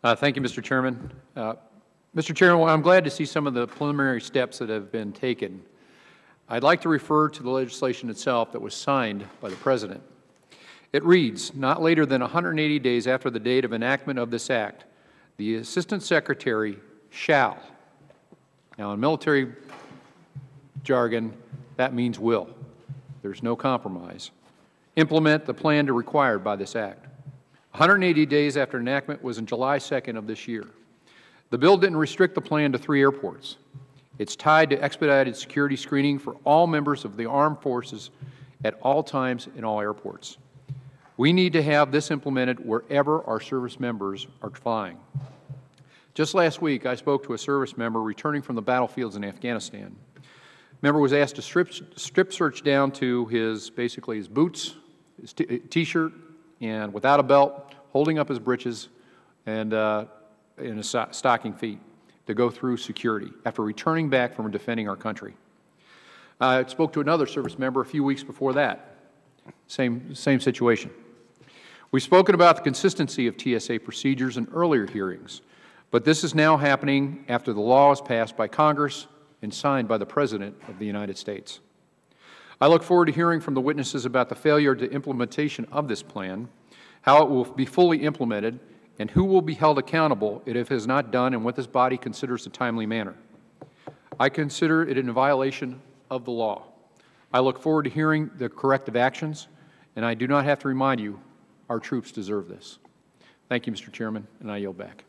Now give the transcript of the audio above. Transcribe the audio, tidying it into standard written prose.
Thank you, Mr. Chairman. Mr. Chairman, I'm glad to see some of the preliminary steps that have been taken. I'd like to refer to the legislation itself that was signed by the President. It reads, not later than 180 days after the date of enactment of this Act, the Assistant Secretary shall, now in military jargon, that means will. There's no compromise. Implement the plan required by this Act. 180 days after enactment was in July 2nd of this year. The bill didn't restrict the plan to 3 airports. It's tied to expedited security screening for all members of the armed forces at all times in all airports. We need to have this implemented wherever our service members are flying. Just last week, I spoke to a service member returning from the battlefields in Afghanistan. The member was asked to strip search down to basically his boots, his T-shirt, and without a belt, holding up his breeches and in his stocking feet to go through security after returning back from defending our country. I spoke to another service member a few weeks before that. Same situation. We've spoken about the consistency of TSA procedures in earlier hearings, but this is now happening after the law is passed by Congress and signed by the President of the United States. I look forward to hearing from the witnesses about the failure to implementation of this plan, how it will be fully implemented, and who will be held accountable if it is not done in what this body considers a timely manner. I consider it in violation of the law. I look forward to hearing the corrective actions, and I do not have to remind you our troops deserve this. Thank you, Mr. Chairman, and I yield back.